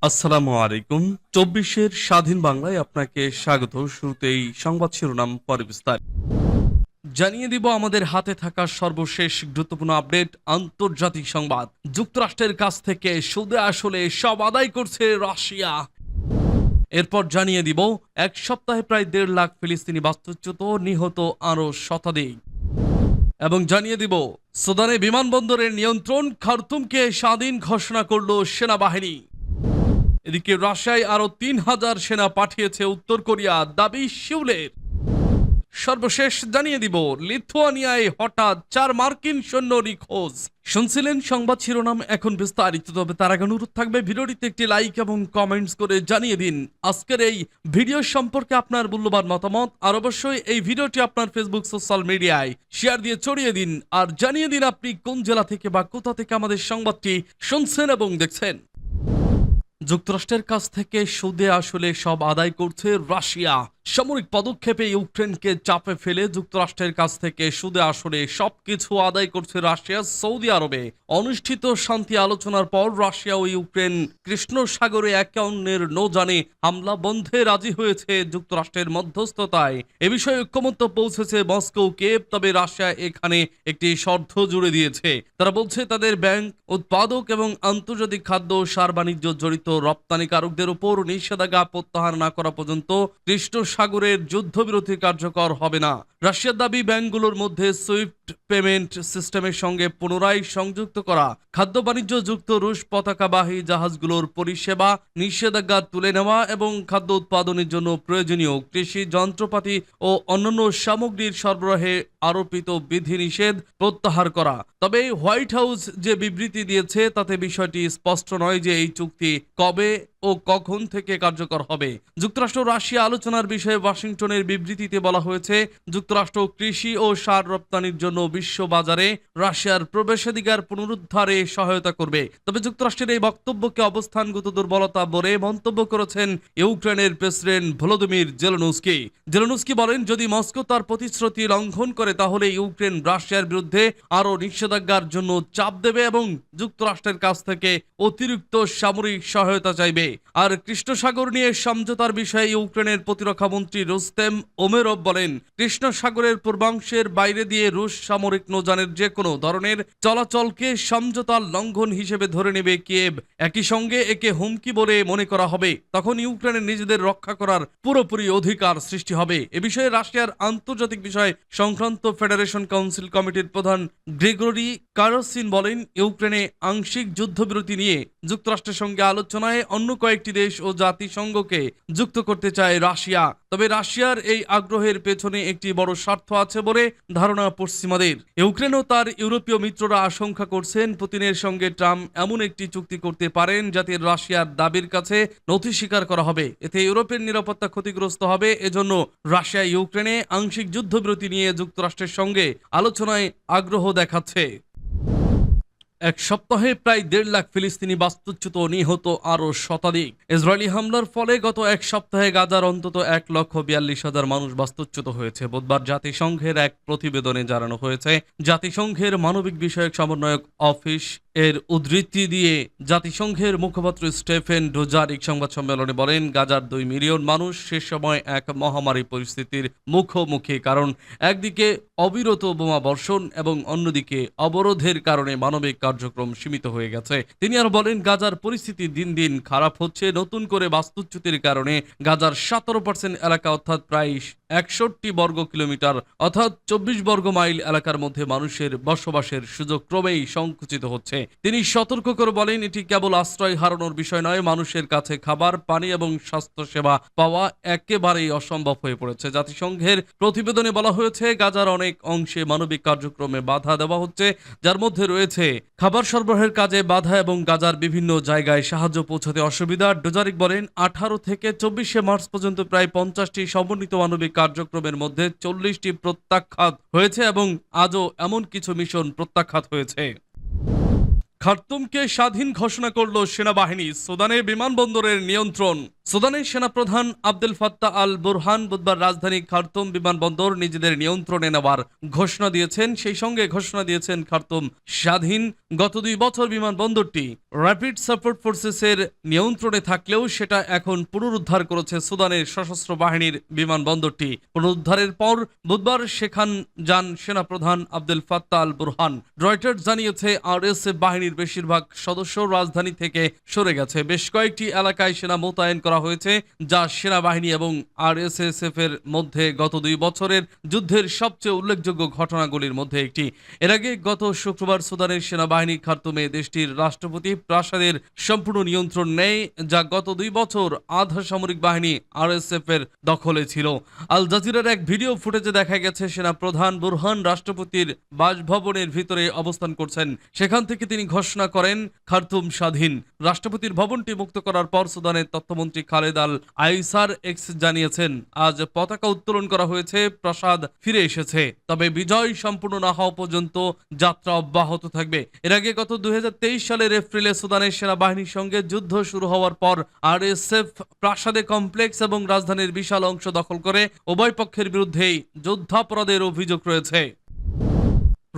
আসসালামু আলাইকুম। ২৪-এর স্বাধীন বাংলায় আপনাকে স্বাগত। শুরুতেই সংবাদ শিরোনাম পরে বিস্তারিত। জানিয়ে দিব আমাদের হাতে থাকা সর্বশেষ গুরুত্বপূর্ণ আপডেট। আন্তর্জাতিক সংবাদ। যুক্তরাষ্ট্রের কাছ থেকে সুদে আসলে সব আদায় করছে রাশিয়া। এরপর জানিয়ে দিব এক সপ্তাহে প্রায় ১.৫ লাখ ফিলিস্তিনি বাস্তুচ্যুত, নিহত আরও শতাধিক। এবং জানিয়ে দিব সুদানে বিমানবন্দরের নিয়ন্ত্রণ, খার্তুমকে স্বাধীন ঘোষণা করল সেনাবাহিনী। এদিকে রাশিয়ায় আরো ৩,০০০ সেনা পাঠিয়েছে উত্তর কোরিয়া, দাবি সিউলের। সর্বশেষ জানিয়ে দিব লিথুয়ানিয়ায় হঠাৎ ৪ মার্কিন সৈন্য নিখোঁজ। শুনছিলেন সংবাদ শিরোনাম, এখন বিস্তারিত। তবে তার আগে অনুরোধ থাকবে ভিডিওটিতে একটি লাইক এবং কমেন্টস করে জানিয়ে দিন আজকের এই ভিডিও সম্পর্কে আপনার মূল্যবান মতামত। আর অবশ্যই এই ভিডিওটি আপনার ফেসবুক সোশ্যাল মিডিয়ায় শেয়ার দিয়ে ছড়িয়ে দিন। আর জানিয়ে দিন আপনি কোন জেলা থেকে বা কোথা থেকে আমাদের সংবাদটি শুনছেন এবং দেখছেন। যুক্তরাষ্ট্রের কাছ থেকে সুদে আসলে সব আদায় করছে রাশিয়া। সামরিক পদক্ষেপে ইউক্রেনকে চাপে ফেলে যুক্তরাষ্ট্রের কাছ থেকে সুদে আসলে সবকিছু আদায় করছে রাশিয়া। সৌদি আরবে অনুষ্ঠিত শান্তি আলোচনার পর রাশিয়া ও ইউক্রেন কৃষ্ণ সাগরে একে অন্যের নৌযানে হামলা বন্ধে রাজি হয়েছে যুক্তরাষ্ট্রের মধ্যস্থতায়। এ বিষয়ে ঐক্যমত্য পৌঁছেছে মস্কো, কিয়েভ। তবে রাশিয়া এখানে একটি শর্ত জুড়ে দিয়েছে। তারা বলছে তাদের ব্যাংক, উৎপাদক এবং আন্তর্জাতিক খাদ্য ও সার বাণিজ্য জড়িত রপ্তানিকারকদের উপর নিষেধাজ্ঞা প্রত্যাহার না করা পর্যন্ত কৃষ্ণ সাগরের যুদ্ধবিরতি কার্যকর হবে না। রাশিয়ার দাবি ব্যাংকগুলোর মধ্যে সুইফট পেমেন্ট সিস্টেমের সঙ্গে পুনরায় সংযুক্ত করা, খাদ্য বাণিজ্য যুক্ত রুশ পতাকাবাহী জাহাজগুলোর পরিষেবা নিষেধাজ্ঞা তুলে নেওয়া এবং খাদ্য উৎপাদনের জন্য প্রয়োজনীয় কৃষি যন্ত্রপাতি ও অন্যান্য সামগ্রীর সরবরাহে আরোপিত বিধিনিষেধ প্রত্যাহার করা। তবে হোয়াইট হাউস যে বিবৃতি দিয়েছে তাতে বিষয়টি স্পষ্ট নয় যে এই চুক্তি কবে ও কখন থেকে কার্যকর হবে। যুক্তরাষ্ট্র রাশিয়া আলোচনার বিষয়ে ওয়াশিংটনের বিবৃতিতে বলা হয়েছে, যুক্তরাষ্ট্র কৃষি ও সার রপ্তানির জন্য বিশ্ব বাজারে রাশিয়ার প্রবেশাধিকার পুনরুদ্ধারে সহায়তা করবে। তবে যুক্তরাষ্ট্রের এই বক্তব্যকে অবস্থানগত দুর্বলতা বলে মন্তব্য করেছেন ইউক্রেনের প্রেসিডেন্ট ভলোদিমির জেলেনস্কি। জেলেনস্কি বলেন, যদি মস্কো তার প্রতিশ্রুতি লঙ্ঘন করে তাহলে ইউক্রেন রাশিয়ার বিরুদ্ধে আরও নিষেধাজ্ঞার জন্য চাপ দেবে এবং যুক্তরাষ্ট্রের কাছ থেকে অতিরিক্ত সামরিক সহায়তা চাইবে। আর কৃষ্ণ সাগর নিয়ে সমঝোতার বিষয়ে ইউক্রেনের প্রতিরক্ষা মন্ত্রী রুস্তেম ওমেরভ বলেন, কৃষ্ণ সাগরের পূর্বাংশের বাইরে দিয়ে রুশ সামরিক নৌযানের যে কোনো ধরনের চলাচলকে সমঝোতার লঙ্ঘন হিসেবে ধরে নেবে কিয়েভ। একই সঙ্গে একে হুমকি বলে মনে করা হবে। তখন ইউক্রেনের নিজেদের রক্ষা করার পুরোপুরি অধিকার সৃষ্টি হবে। এ বিষয়ে রাশিয়ার আন্তর্জাতিক বিষয় সংক্রান্ত ফেডারেশন কাউন্সিল কমিটির প্রধান গ্রিগরি কারসিন বলেন, ইউক্রেনে আংশিক যুদ্ধবিরতি নিয়ে যুক্তরাষ্ট্রের সঙ্গে আলোচনায় অন্য কয়েকটি দেশ ও জাতিসংঘকে যুক্ত করতে চায় রাশিয়া। তবে রাশিয়ার এই আগ্রহের পেছনে একটি বড় স্বার্থ আছে বলে ধারণা পশ্চিমাদের। ইউক্রেন ও তার ইউরোপীয় মিত্ররা আশঙ্কা করছেন, পুতিনের সঙ্গে ট্রাম্প এমন একটি চুক্তি করতে পারেন যাতে রাশিয়ার দাবির কাছে নথি স্বীকার করা হবে। এতে ইউরোপের নিরাপত্তা ক্ষতিগ্রস্ত হবে। এজন্য রাশিয়া ইউক্রেনে আংশিক যুদ্ধবিরতি নিয়ে যুক্তরাষ্ট্রের সঙ্গে আলোচনায় আগ্রহ দেখাচ্ছে। এক সপ্তাহে প্রায় ১.৫ লাখ ফিলিস্তিনি বাস্তুচ্যুত, নিহত আরও শতাধিক। ইসরায়েলি হামলার ফলে গত এক সপ্তাহে গাজার অন্তত ১,৪২,০০০ মানুষ বাস্তুচ্যুত হয়েছে। বুধবার জাতিসংঘের এক প্রতিবেদনে জানানো হয়েছে, জাতিসংঘের মানবিক বিষয়ক সমন্বয়ক অফিস এর উদ্ধৃতি দিয়ে জাতিসংঘের মুখপাত্র স্টেফেন ডুজারিক সংবাদ সম্মেলনে বলেন, গাজার ২ মিলিয়ন মানুষ সে সময় এক মহামারী পরিস্থিতির মুখোমুখি। কারণ একদিকে অবিরত বোমা বর্ষণ এবং অন্যদিকে অবরোধের কারণে মানবিক কার্যক্রম সীমিত হয়ে গেছে। তিনি আরো বলেন, গাজার পরিস্থিতি দিন দিন খারাপ হচ্ছে। নতুন করে বাস্তুচ্যুতির কারণে গাজার ১৭% এলাকা অর্থাৎ প্রায় ৬১ বর্গ কিলোমিটার অর্থাৎ ২৪ বর্গ মাইল এলাকার মধ্যে মানুষের বসবাসের সুযোগ ক্রমেই সংকুচিত হচ্ছে। তিনি সতর্ক করে বলেন, এটি কেবল আশ্রয় হারানোর বিষয় নয়, মানুষের কাছে খাবার, পানি এবং স্বাস্থ্যসেবা পাওয়া একেবারেই অসম্ভব হয়ে পড়েছে। জাতিসংঘের প্রতিবেদনে বলা হয়েছে, গাজার অনেক অংশে মানবিক কার্যক্রমে বাধা দেওয়া হচ্ছে, যার মধ্যে রয়েছে খাবার সরবরাহের কাজে বাধা এবং গাজার বিভিন্ন জায়গায় সাহায্য পৌঁছাতে অসুবিধা। ডোজারিক বলেন, ১৮ থেকে ২৪শে মার্চ পর্যন্ত প্রায় ৫০টি সমন্বিত মানবিক কার্যক্রমের মধ্যে ৪০টি প্রত্যাখ্যাত হয়েছে এবং আজও এমন কিছু মিশন প্রত্যাখ্যাত হয়েছে। খার্তুমকে স্বাধীন ঘোষণা করল সেনাবাহিনী, সুদানে বিমানবন্দরের নিয়ন্ত্রণ। সুদানের সেনাপ্রধান আব্দুল ফাত্তাহ আল বুরহান বুধবার রাজধানী খার্তুম বিমানবন্দর নিজেদের নিয়ন্ত্রণে নেওয়ার ঘোষণা দিয়েছেন। সেই সঙ্গে ঘোষণা দিয়েছেন খার্তুম স্বাধীন। গত 2 বছর বিমানবন্দরটি র্যাপিড সাপোর্ট ফোর্সেসের নিয়ন্ত্রণে থাকলেও সেটা এখন পুনরুদ্ধার করেছে সুদানের সশস্ত্র বাহিনীর বিমানবন্দরটি। পুনরুদ্ধারের পর বুধবার সেখান যান সেনাপ্রধান Abdul Fattah al Burhan. Reuters জানিয়েছে আরএসএফ বাহিনীর বেশিরভাগ সদস্য রাজধানী থেকে সরে গেছে। বেশ কয়েকটি এলাকায় সেনা মোতায়েন করা হয়েছে, যা সেনাবাহিনী এবং আরএসএফ এর মধ্যে গত 2 বছরের যুদ্ধের সবচেয়ে উল্লেখযোগ্য ঘটনাগুলির মধ্যে একটি। এর আগে গত শুক্রবার সুদানের সেনাবাহিনী খার্তুমে দেশটির রাষ্ট্রপতি প্রাসাদের সম্পূর্ণ নিয়ন্ত্রণ নেয়, যা গত 2 বছর আধা সামরিক বাহিনী আরএসএফ এর দখলে ছিল। আল জাজিরার এক ভিডিও ফুটেজে দেখা গেছে সেনা প্রধান বুরহান রাষ্ট্রপতির বাসভবনের ভিতরে অবস্থান করছেন। সেখান থেকে তিনি ঘোষণা করেন খার্তুম স্বাধীন। রাষ্ট্রপতির ভবনটি মুক্ত করার পর সুদানের তথ্যমন্ত্রী খালেদ আল আইসার এক্স জানিয়েছেন, আজ পতাকা উত্তোলন করা হয়েছে, প্রাসাদ ফিরে এসেছে, তবে বিজয় সম্পূর্ণ না হওয়া পর্যন্ত যাত্রা অব্যাহত থাকবে। এর আগে গত 2023 সালের এপ্রিলে সুদানের সেনাবাহিনীর সঙ্গে যুদ্ধ শুরু হওয়ার পর আরএসএফ প্রাসাদে কমপ্লেক্স এবং রাজধানীর বিশাল অংশ দখল করে উভয় পক্ষের বিরুদ্ধেই যুদ্ধাপরাধের অভিযোগ রয়েছে।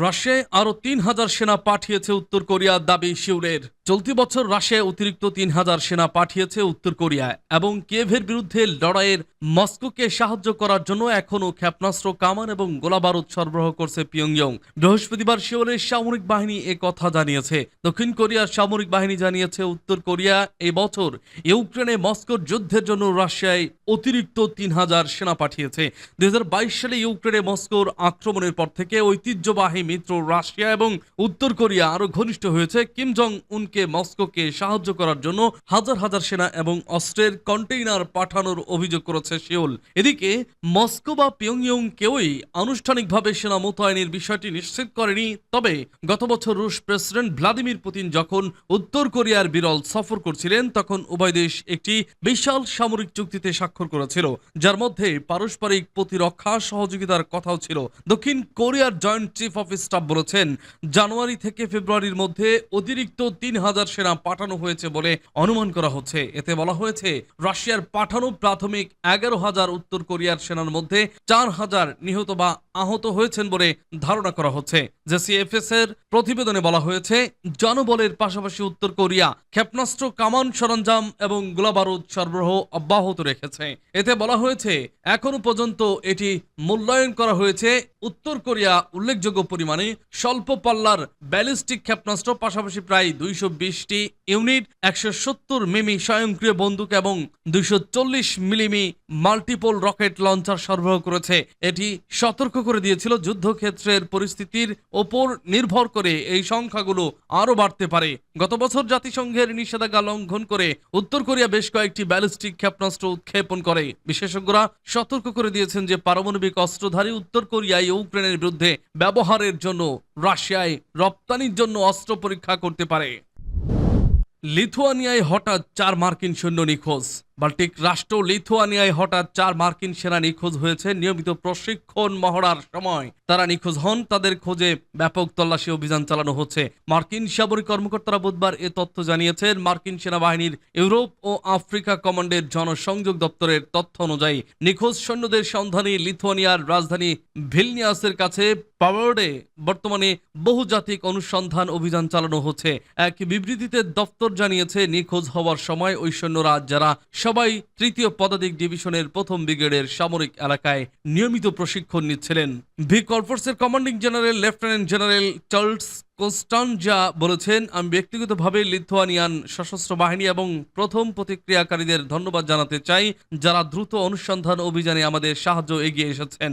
রাশিয়ায় আরও 3000 সেনা পাঠিয়েছে উত্তর কোরিয়ার দাবি সিউলের। চলতি বছর রাশিয়া অতিরিক্ত 3000 সেনা পাঠিয়েছে উত্তর কোরিয়ায় এবং কিয়েভের বিরুদ্ধে লড়াইয়ের মস্কোকে সাহায্য করার জন্য এখনও ক্ষেপণাস্ত্র, কামান এবং গোলাবারুদ সরবরাহ করছে পিয়ংইয়ং। বৃহস্পতিবার সিউলের সামরিক বাহিনী কথা জানিয়েছে। দক্ষিণ কোরিয়ার সামরিক বাহিনী জানিয়েছে উত্তর কোরিয়া এই বছর ইউক্রেনে মস্কোর যুদ্ধের জন্য রাশিয়ায় অতিরিক্ত 3000 সেনা পাঠিয়েছে। 2022 সালে ইউক্রেনে মস্কোর আক্রমণের পর থেকে ঐতিহ্যবাহী মিত্র রাশিয়া এবং উত্তর কোরিয়া আরো ঘনিষ্ঠ হয়েছে। কিম জং উনকে মস্কোকে সাহায্য করার জন্য হাজার হাজার সেনা এবং অস্ত্রের কন্টেইনার পাঠানোর অভিযোগ করেছে সিউল। এদিকে মস্কো বা পিয়ংইয়ং কেউই আনুষ্ঠানিকভাবে সেনা মোতায়েনের বিষয়টি নিশ্চিত করেনি। তবে গত বছর রুশ প্রেসিডেন্ট ভ্লাদিমির পুতিন যখন উত্তর কোরিয়ার বিরল সফর করছিলেন, তখন উভয় দেশ একটি বিশাল সামরিক চুক্তিতে স্বাক্ষর করেছিল, যার মধ্যে পারস্পরিক প্রতিরক্ষা সহযোগিতার কথাও ছিল। দক্ষিণ কোরিয়ার জয়েন্ট চিফ অফ স্টাফ বলেছেন, জানুয়ারি থেকে ফেব্রুয়ারির মধ্যে অতিরিক্ত 3000 সেনা পাঠানো হয়েছে বলে অনুমান করা হচ্ছে। এতে বলা হয়েছে, রাশিয়ার পাঠানো প্রাথমিক 11,000 উত্তর কোরিয়ার সেনার মধ্যে 4000 নিহত বা আহত হয়েছেন বলে ধারণা করা হচ্ছে। জেসিএফএস এর প্রতিবেদনে বলা হয়েছে, জনবলের পাশাপাশি উত্তর কোরিয়া ক্ষেপণাস্ত্র, কামান, সরঞ্জাম এবং গোলাবারুদ সরবরাহ অব্যাহত রেখেছে। এতে বলা হয়েছে, এখনো পর্যন্ত এটি মূল্যায়ন করা হয়েছে উত্তর কোরিয়া উল্লেখযোগ্য পরিমাণে স্বল্প পাল্লার ব্যালিস্টিক ক্ষেপণাস্ত্র, পাশাপাশি প্রায় 220টি ইউনিট 170 মিমি স্বয়ংক্রিয় বন্দুক এবং 240 মিমি মাল্টিপল রকেট লঞ্চার সরবরাহ করেছে। এটি সতর্ক করে দিয়েছিল, যুদ্ধক্ষেত্রের পরিস্থিতির ওপর নির্ভর করে এই সংখ্যাগুলো আরও বাড়তে পারে। গত বছর জাতিসংঘের নিষেধাজ্ঞা লঙ্ঘন করে উত্তর কোরিয়া বেশ কয়েকটি ব্যালিস্টিক ক্ষেপণাস্ত্র উৎক্ষেপণ করে। বিশেষজ্ঞরা সতর্ক করে দিয়েছেন যে পারমাণবিক অস্ত্রধারী উত্তর কোরিয়ায় ইউক্রেনের বিরুদ্ধে ব্যবহারের জন্য রাশিয়ায় রপ্তানির জন্য অস্ত্র পরীক্ষা করতে পারে। লিথুয়ানিয়ায় হঠাৎ 4 মার্কিন সৈন্য নিখোঁজ। বাল্টিক রাষ্ট্র লিথুয়ানিয়ায় হঠাৎ 4 মার্কিন সেনা নিখোঁজ হয়েছে। নিয়মিত প্রশিক্ষণ মহড়ার সময় তারা নিখোঁজ হন। তাদের খোঁজে ব্যাপক তল্লাশি অভিযান চালানো হচ্ছে। মার্কিন সামরিক কর্মকর্তারা বুধবার এ তথ্য জানিয়েছেন। মার্কিন সেনাবাহিনীর ইউরোপ ও আফ্রিকা কমান্ডের জনসংযোগ দপ্তরের তথ্য অনুযায়ী নিখোঁজ সৈন্যদের সন্ধানে লিথুয়ানিয়ার রাজধানী ভিলনিয়াসের কাছে পাওয়ার্ডে বর্তমানে বহুজাতিক অনুসন্ধান অভিযান চালানো হচ্ছে। এক বিবৃতিতে দপ্তর জানিয়েছে, নিখোঁজ হওয়ার সময় ওই সৈন্যরা, যারা সবাই 3য় পদাতিক ডিভিশনের 1ম ব্রিগেডের সামরিক এলাকায় নিয়মিত প্রশিক্ষণ নিচ্ছিলেন। ভি কর্পসের commanding general lieutenant general Charles Costanza বলেছেন, আমি ব্যক্তিগতভাবে লিথুয়ানিয়ান সশস্ত্র বাহিনী এবং প্রথম প্রতিক্রিয়াকারীদের ধন্যবাদ জানাতে চাই, যারা দ্রুত অনুসন্ধান অভিযানে আমাদের সাহায্য এগিয়ে এসেছেন।